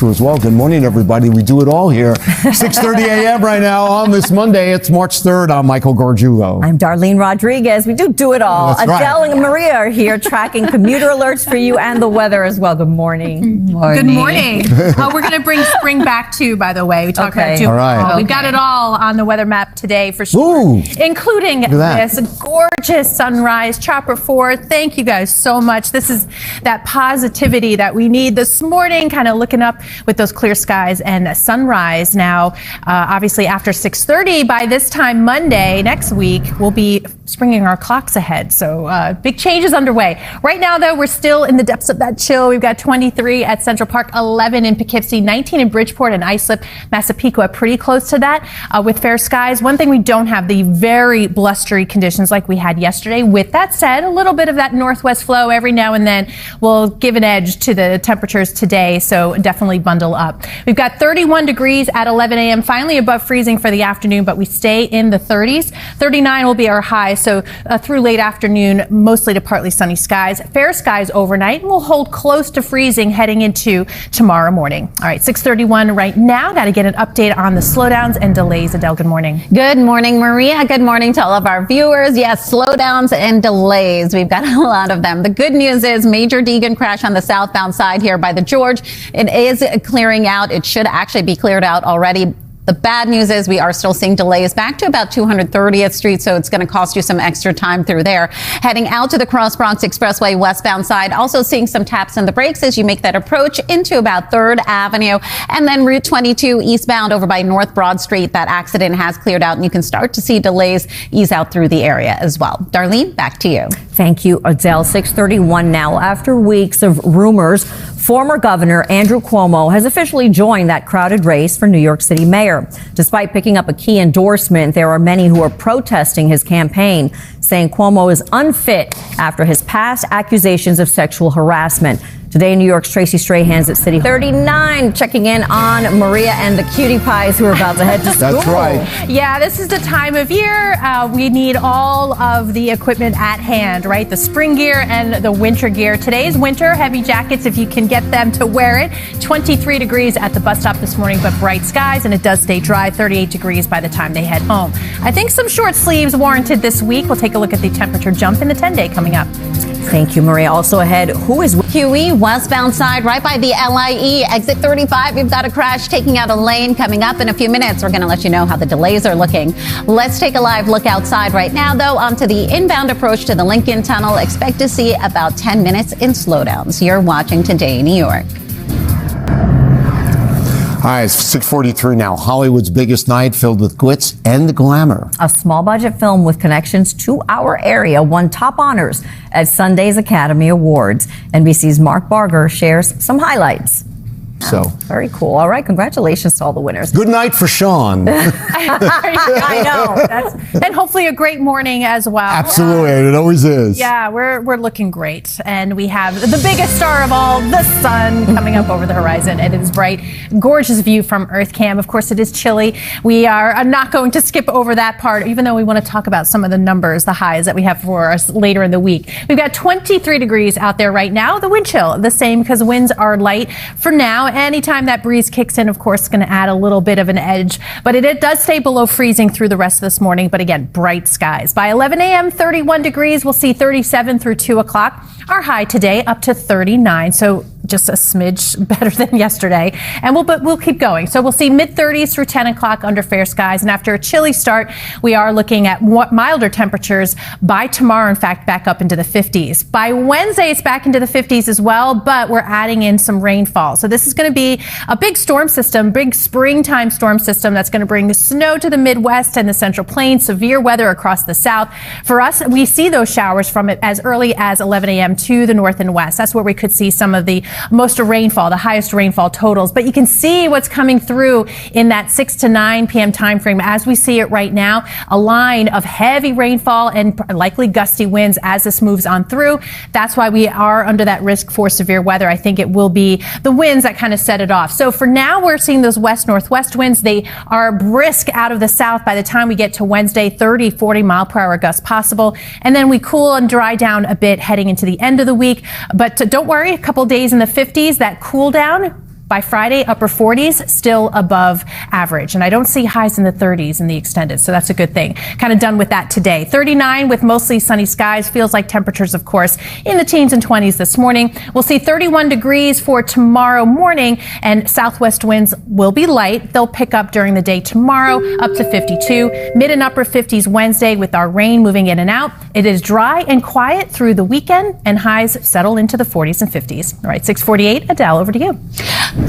Commuter as well. Good morning, everybody. We do it all here. 6:30 a.m. right now on this Monday. It's March 3rd. I'm Michael Gargiulo. I'm Darlene Rodriguez. We do it all. That's Adelle right. and Maria are here tracking commuter alerts for you and the weather as well. Good morning. Good morning. We're going to bring spring back too, by the way. We talked about June. All right. We've got it all on the weather map today for sure. Ooh. Including this gorgeous sunrise, Chopper 4. Thank you guys so much. This is that positivity that we need this morning, kind of looking up with those clear skies and sunrise. Now, obviously after 6:30, by this time Monday next week, we'll be springing our clocks ahead. So big changes underway. Right now, though, we're still in the depths of that chill. We've got 23 at Central Park, 11 in Poughkeepsie, 19 in Bridgeport, and Islip, Massapequa, pretty close to that with fair skies. One thing we don't have, the very blustery conditions like we had yesterday. With that said, a little bit of that northwest flow every now and then will give an edge to the temperatures today, so definitely bundle up. We've got 31 degrees at 11 a.m., finally above freezing for the afternoon, but we stay in the 30s. 39 will be our high, so through late afternoon, mostly to partly sunny skies. Fair skies overnight, and we'll hold close to freezing heading into tomorrow morning. All right, 6:31 right now. Got to get an update on the slowdowns and delays. Adele, good morning. Good morning, Maria. Good morning to all of our viewers. Yes, slowdowns and delays. We've got a lot of them. The good news is major Deegan crash on the southbound side here by the George. It is clearing out. It should actually be cleared out already. The bad news is we are still seeing delays back to about 230th Street, so it's going to cost you some extra time through there. Heading out to the Cross Bronx Expressway westbound side, also seeing some taps in the brakes as you make that approach into about 3rd Avenue. And then Route 22 eastbound over by North Broad Street. That accident has cleared out, and you can start to see delays ease out through the area as well. Darlene, back to you. Thank you, Adele. 6:31 now. After weeks of rumors, former Governor Andrew Cuomo has officially joined that crowded race for New York City mayor. Despite picking up a key endorsement, there are many who are protesting his campaign, saying Cuomo is unfit after his past accusations of sexual harassment. Today, New York's Tracy Strahan's at City 39, checking in on Maria and the cutie pies who are about to head to school. That's right. Yeah, this is the time of year. We need all of the equipment at hand, right? The spring gear and the winter gear. Today's winter, heavy jackets, if you can get them to wear it. 23 degrees at the bus stop this morning, but bright skies, and it does stay dry. 38 degrees by the time they head home. I think some short sleeves warranted this week. We'll take a look at the temperature jump in the 10-day coming up. Thank you, Maria. Also ahead, who is QE westbound side right by the LIE exit 35. We've got a crash taking out a lane coming up in a few minutes. We're going to let you know how the delays are looking. Let's take a live look outside right now, though, onto the inbound approach to the Lincoln Tunnel. Expect to see about 10 minutes in slowdowns. You're watching Today New York. All right, it's 6:43 now. Hollywood's biggest night filled with glitz and glamour. a small budget film with connections to our area won top honors at Sunday's Academy Awards. NBC's Mark Barger shares some highlights. So Very cool. All right. Congratulations to all the winners. good night for Sean. I know. And hopefully a great morning as well. Absolutely. It always is. Yeah, we're looking great. And we have the biggest star of all, the sun, coming up over the horizon. And it is bright, gorgeous view from Earth Cam. Of course, it is chilly. We are not going to skip over that part, even though we want to talk about some of the numbers, the highs that we have for us later in the week. We've got 23 degrees out there right now. The wind chill, the same, because winds are light for now. Anytime that breeze kicks in, of course, it's going to add a little bit of an edge. But it does stay below freezing through the rest of this morning. But again, bright skies. By 11 a.m., 31 degrees. We'll see 37 through 2 o'clock. Our high today up to 39. So just a smidge better than yesterday. And we'll keep going. So we'll see mid-30s through 10 o'clock under fair skies. And after a chilly start, we are looking at milder temperatures by tomorrow, in fact, back up into the 50s. By Wednesday, it's back into the 50s as well, but we're adding in some rainfall. So this is going to be a big storm system, big springtime storm system that's going to bring snow to the Midwest and the Central Plains, severe weather across the South. For us, we see those showers from it as early as 11 a.m. to the north and west. That's where we could see some of the most rainfall, the highest rainfall totals. But you can see what's coming through in that 6 to 9 p.m. time frame as we see it right now. A line of heavy rainfall and likely gusty winds as this moves on through. That's why we are under that risk for severe weather. I think it will be the winds that kind of set it off. So for now, we're seeing those west-northwest winds. They are brisk out of the south by the time we get to Wednesday, 30, 40 mile per hour gusts possible. And then we cool and dry down a bit heading into the end of the week. But don't worry, a couple days in the 50s, that cool down By Friday, upper 40s, still above average. And I don't see highs in the 30s in the extended, so that's a good thing. Kind of done with that today. 39 with mostly sunny skies. Feels like temperatures, of course, in the teens and 20s this morning. We'll see 31 degrees for tomorrow morning, and southwest winds will be light. They'll pick up during the day tomorrow, up to 52. Mid and upper 50s Wednesday with our rain moving in and out. It is dry and quiet through the weekend, and highs settle into the 40s and 50s. All right, 6:48. Adele, over to you.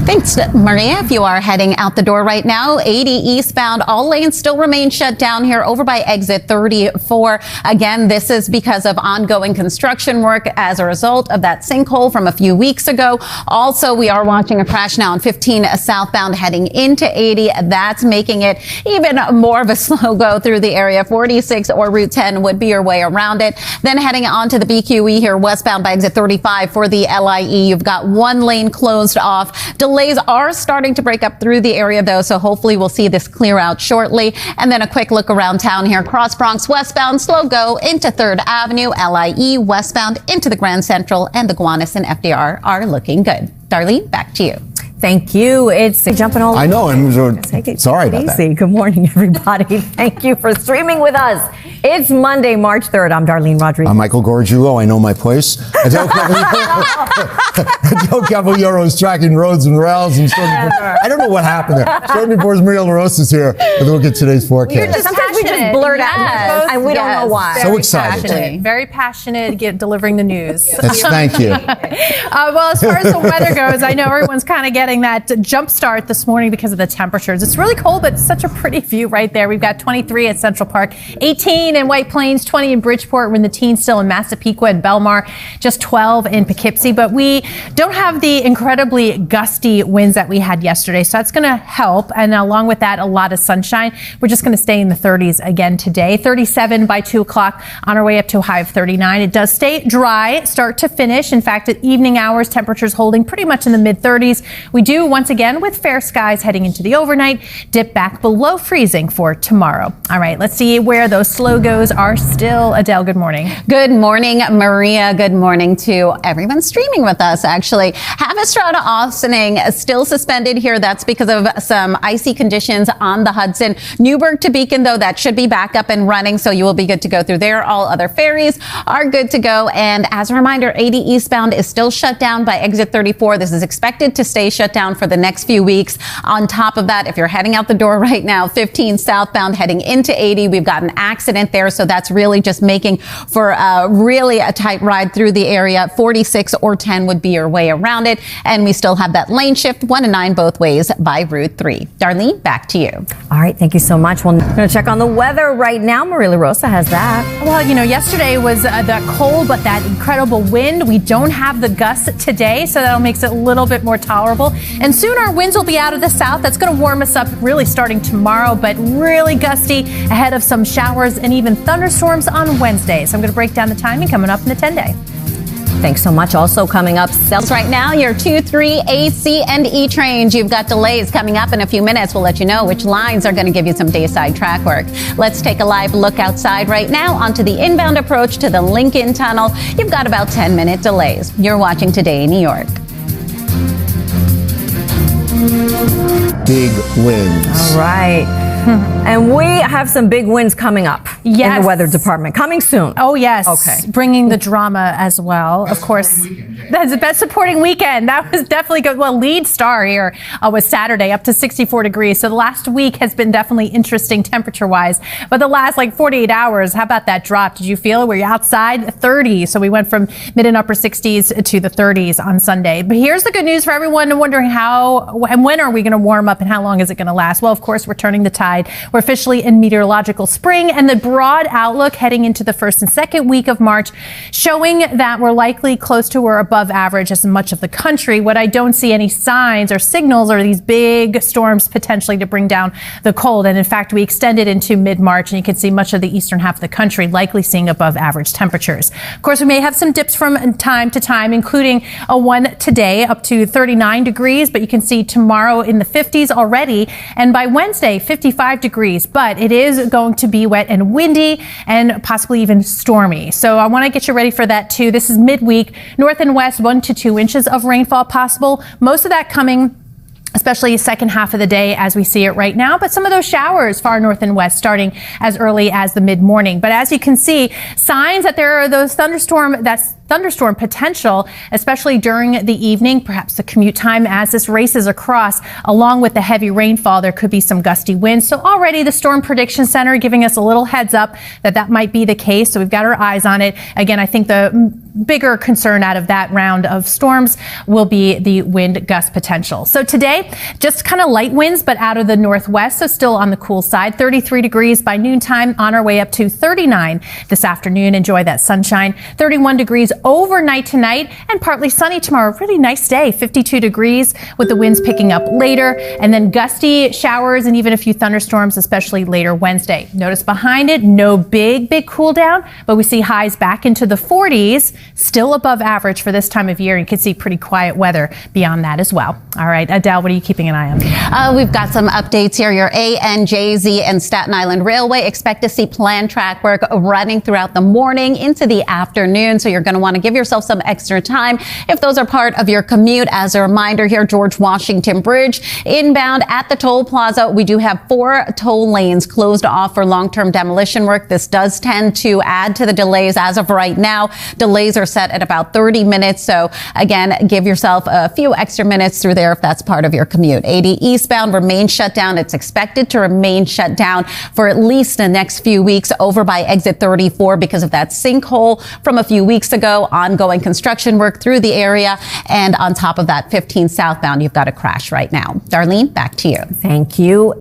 Thanks, Maria. If you are heading out the door right now, 80 eastbound, all lanes still remain shut down here over by exit 34. Again, this is because of ongoing construction work as a result of that sinkhole from a few weeks ago. Also, we are watching a crash now on 15 southbound heading into 80. That's making it even more of a slow go through the area. 46 or Route 10 would be your way around it. Then heading on to the BQE here westbound by exit 35 for the LIE. You've got one lane closed off. Delays are starting to break up through the area, though, so hopefully we'll see this clear out shortly. And then a quick look around town here. Cross Bronx westbound, slow go into 3rd Avenue. LIE westbound into the Grand Central, and the Gowanus and FDR are looking good. Darlene, back to you. Thank you. It's jumping all. I know. And sorry about easy. that. Good morning, everybody. Thank you for streaming with us. It's Monday, March 3rd. I'm Darlene Rodriguez. I'm Michael Gorgiulo. I know my place. Adelle Caballero is tracking roads and rails. And I don't know what happened there. Starting before Maria LaRosa's here. But look at today's forecast. Sometimes we just blurt out, and we don't know why. So excited. Very passionate delivering the news. Thank you. Well, as far as the weather goes, I know everyone's kind of getting that jump start this morning because of the temperatures. It's really cold, but it's such a pretty view right there. We've got 23 at Central Park, 18 in White Plains, 20 in Bridgeport. We're in the teens still in Massapequa and Belmar, just 12 in Poughkeepsie. But we don't have the incredibly gusty winds that we had yesterday, so that's going to help. And along with that, a lot of sunshine. We're just going to stay in the 30s again today. 37 by 2 o'clock, on our way up to a high of 39. It does stay dry, start to finish. In fact, at evening hours, temperatures holding pretty much in the mid-30s. We do, once again, with fair skies heading into the overnight, dip back below freezing for tomorrow. All right, let's see where those slow goes are still. Adele, good morning. Good morning, Maria. Good morning to everyone streaming with us, actually. Havistrata Austining still suspended here. That's because of some icy conditions on the Hudson. Newburgh to Beacon, though, that should be back up and running, so you will be good to go through there. All other ferries are good to go. And as a reminder, 80 eastbound is still shut down by exit 34. This is expected to stay shut down for the next few weeks. On top of that, if you're heading out the door right now, 15 southbound heading into 80, we've got an accident there, so that's really just making for really a tight ride through the area. 46 or 10 would be your way around it, and we still have that lane shift 1 and 9 both ways by Route 3. Darlene, back to you. All right, thank you so much. We're going to check on the weather right now. Maria LaRosa has that. Well, you know, yesterday was that cold, but that incredible wind. We don't have the gusts today, so that makes it a little bit more tolerable. And soon our winds will be out of the south. That's going to warm us up really starting tomorrow, but really gusty ahead of some showers and even thunderstorms on Wednesday. So I'm going to break down the timing coming up in the 10-day. Thanks so much. Also coming up, Right now, your 2-3 AC and E trains. You've got delays coming up in a few minutes. We'll let you know which lines are going to give you some dayside track work. Let's take a live look outside right now onto the inbound approach to the Lincoln Tunnel. You've got about 10-minute delays. You're watching Today in New York. Big winds. all right. And we have some big wins coming up in the weather department. Coming soon. Oh, yes. Okay. Bringing the drama as well. Of course, that's the best supporting weekend. That was definitely good. Well, lead star here was Saturday, up to 64 degrees. So the last week has been definitely interesting temperature-wise. But the last 48 hours, how about that drop? Did you feel it? Were you outside? 30. So we went from mid and upper 60s to the 30s on Sunday. But here's the good news for everyone wondering how and when are we going to warm up and how long is it going to last? Well, of course, we're turning the tide. We're officially in meteorological spring, and the broad outlook heading into the first and second week of March showing that we're likely close to or above average as much of the country. What I don't see any signs or signals are these big storms potentially to bring down the cold. And in fact, we extended into mid-March, and you can see much of the eastern half of the country likely seeing above average temperatures. Of course, we may have some dips from time to time, including a one today up to 39 degrees, but you can see tomorrow in the 50s already, and by Wednesday, 55 degrees, but it is going to be wet and windy and possibly even stormy. So I want to get you ready for that too. This is midweek, north and west, 1 to 2 inches of rainfall possible. Most of that coming especially second half of the day as we see it right now. But some of those showers far north and west starting as early as the mid-morning. But as you can see, signs that there are those thunderstorm potential, especially during the evening, perhaps the commute time as this races across. Along with the heavy rainfall, there could be some gusty winds. So already the Storm Prediction Center giving us a little heads up that that might be the case. So we've got our eyes on it. Again, I think the bigger concern out of that round of storms will be the wind gust potential. So today, just kind of light winds, but out of the northwest, so still on the cool side. 33 degrees by noontime, on our way up to 39 this afternoon. Enjoy that sunshine. 31 degrees overnight tonight, and partly sunny tomorrow. Really nice day. 52 degrees with the winds picking up later, and then gusty showers and even a few thunderstorms, especially later Wednesday. Notice behind it, no big cool down, but we see highs back into the 40s. Still above average for this time of year. You can see pretty quiet weather beyond that as well. All right, Adele, what are you keeping an eye on? We've got some updates here. Your ANJZ and Staten Island Railway expect to see planned track work running throughout the morning into the afternoon. So you're going to want to give yourself some extra time if those are part of your commute. As a reminder here, George Washington Bridge inbound at the toll plaza. We do have 4 toll lanes closed off for long-term demolition work. This does tend to add to the delays as of right now. Delays are set at about 30 minutes. So again, give yourself a few extra minutes through there if that's part of your commute. 80 eastbound remains shut down. It's expected to remain shut down for at least the next few weeks over by exit 34 because of that sinkhole from a few weeks ago. Ongoing construction work through the area. And on top of that, 15 southbound, you've got a crash right now. Darlene, back to you. Thank you.